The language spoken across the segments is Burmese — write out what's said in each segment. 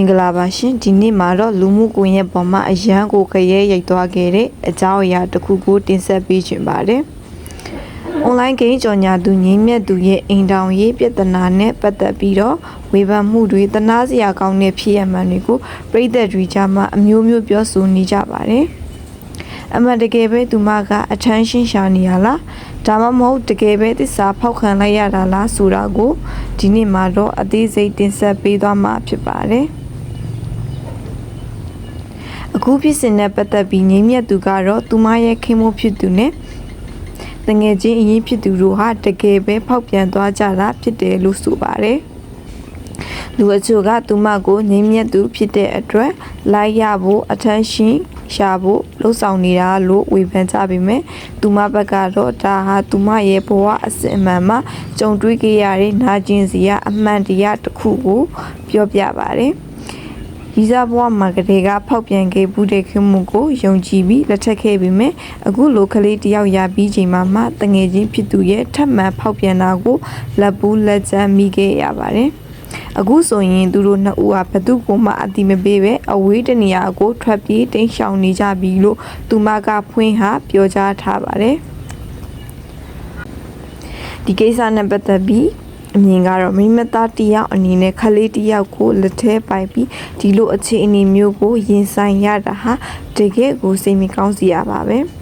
င်္ဂလာပါရှင်ဒီနေ့မှာတော့လူမှုကွန်ရက်ပေါ်မှာအရန်ကိုခရဲရိုက်သွားခဲ့တဲ့အကြောင်းအရာတစ်ခုကိုတင်ဆက်ပေးချင်ပါတယ်။ online ဂိမ်းကြော်ညာသူငိမ့်မြတ်သူရဲ့အိမ်တောင်ရေးပြဿနာနဲ့ပတ်သက်ပြီးတော့ဝေဖန်မှုတွေတနာစရာကောင်းတဲ့ဖြစ်ရမှန်တွေကိုပြည်သက်တွေကြားမှာအမျိုးမျိုးပြောဆိုနေကြပါတယ်။အမှန်တကယ်ပဲသူမကအထမ်းရှင်းရှာနေရလားဒါမှမဟုတ်တကယ်ပဲသစ္စာဖောက်ခံလိုက်ရတာလားဆိုတာကိုဒီနေ့မှာတော့အသေးစိတ်တင်ဆက်ပေးသွားမှာဖြစ်ပါတယ်။အခုဖြစ်စဉ်နဲ့ပတ်သက်ပြီးငိမ့်မြတ်သူကတော့သူမရဲ့ခင်မို့ဖြစ်သူနဲ့တငယ်ချင်းအရင်ဖြစ်သူတို့ဟာတကယ်ပဲဖောက်ပြန်သွားကြတာဖြစ်တယ်လို့ဆိုပါတယ်။လူအချို့ကသူမကိုငိမ့်မြတ်သူဖြစ်တဲ့အတွက်လိုက်ရဖို့အထမ်းရှင်းရှာဖို့လှုပ်ဆောင်နေတာလို့ဝေဖန်ကြပေမဲ့သူမဘက်ကတော့ဒါဟာသူမရဲ့ဘဝအစစ်အမှန်မှာကြုံတွေ့ခဲ့ရတဲ့နာကျင်စရာအမှန်တရားတစ်ခုကိုပြောပြပါတယ်။ဒီစားဘဝမှာကလေးကဖောက်ပြန်ခဲ့မှုတဲ့ခင်မှုကိုယုံကြည်ပြီးလက်ထပ်ခဲ့ပေမဲ့အခုလိုကလေးတယောက်ရပြီးချိန်မှာတငယ်ချင်းဖြစ်သူရဲ့ထပ်မံဖောက်ပြန်တာကိုလက်ပူးလက်ချမ်းမိခဲ့ရပါတယ်။အခုဆိုရင်သူတို့နှစ်ဦးဟာဘသူ့ကိုမှအတိမပေးပဲအဝေးတနေရာကိုထွက်ပြေးတိမ်းရှောင်နေကြပြီလို့သူမကဖွင့်ဟာပြောကြားထားပါတယ်။ဒီကိစ္စနဲ့ပတ်သက်ပြီးအမြင်ကတော့မိမသားတယောက်အနေနဲ့ခလေးတယောက်ကိုလက်ထဲပိုက်ပြီးဒီလိုအခြေအနေမျိုးကိုရင်ဆိုင်ရတာဟာတကယ်ကိုစိတ်မကောင်းစရာပါပဲ။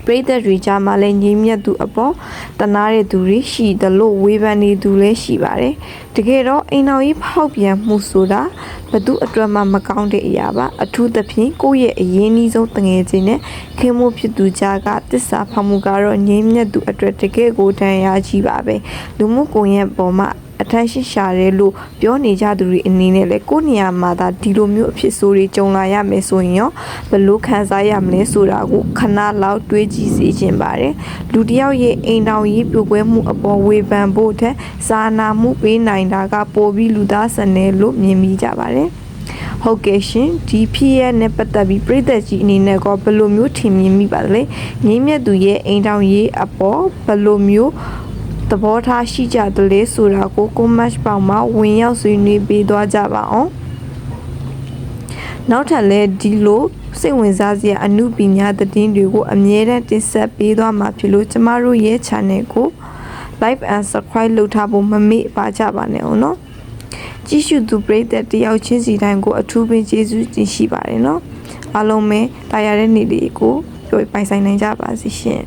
ပြည်သက်တွေကြားမှာလည်းငြိမ်မြတ်သူအပေါ်တနာတဲ့သူတွေရှိတယ်လို့ဝေဖန်နေသူလည်းရှိပါတယ်။တကယ်တော့အိမ်တော်ကြီးဖောက်ပြန်မှုဆိုတာဘသူအတွက်မှမကောင်းတဲ့အရာပါအထူးသဖြင့်ကိုယ့်ရဲ့အရင်းအနှီးဆုံးတငယ်ချင်းနဲ့ခင်မို့ဖြစ်သူကြားကတစ္ဆာဖောက်မှုကတော့ငြိမ်မြတ်သူအတွက်တကယ်ကိုတန်ရာကြီးပါပဲ။လူမှုကွန်ရက်ပေါ်မှာအထမ်းရှင်းရှာတယ်လို့ပြောနေကြသူတွေအနေနဲ့လည်းကိုယ့်နေရာမှာသာဒီလိုမျိုးအဖြစ်ဆိုးတွေကြုံလာရမယ်ဆိုရင်ရောဘယ်လိုခံစားရမလဲဆိုတာကိုခဏလောက်တွေးကြည့်စေချင်ပါတယ်လူတစ်ယောက်ရဲ့အိမ်တော်ကြီးပြိုကွဲမှုအပေါ်ဝေဖန်ဖို့ထက်စာနာမှုပေးနိုင်တာကပိုပြီးလူသားဆန်တယ်လို့မြင်မိကြပါတယ်ဟုတ်ကဲ့ရှင်ဒီဖြစ်ရနဲ့ပတ်သက်ပြီးပြည်သက်ကြီးအနေနဲ့ကဘယ်လိုမျိုးထင်မြင်မိပါလဲငိမ့်မြတ်သူရဲ့အိမ်တော်ကြီးအပေါ်ဘယ်လိုမျိုးသဘောထားရှိကြတယ်လေဆိုတာကို comment ပေါက်မှာဝင်ရောက်ဆွေးနွေးပေးသွားကြပါအောင်နောက်ထပ်လည်းဒီလိုစိတ်ဝင်စားစရာအမှုပညာသတင်းတွေကိုအမြဲတမ်းတင်ဆက်ပေးသွားမှာဖြစ်လို့ကျမတို့ရဲ့ channel ကို like and subscribe လုပ်ထားဖို့မမေ့ပါကြပါနဲ့အောင်နော်ကြည့်ရှုသူပရိသတ်တယောက်ချင်းစီတိုင်းကိုအထူးပင်ကျေးဇူးတင်ရှိပါတယ်နော်အားလုံးပဲတာယာတဲ့နေ့လေးကိုပိုင်ဆိုင်နိုင်ကြပါစေရှင်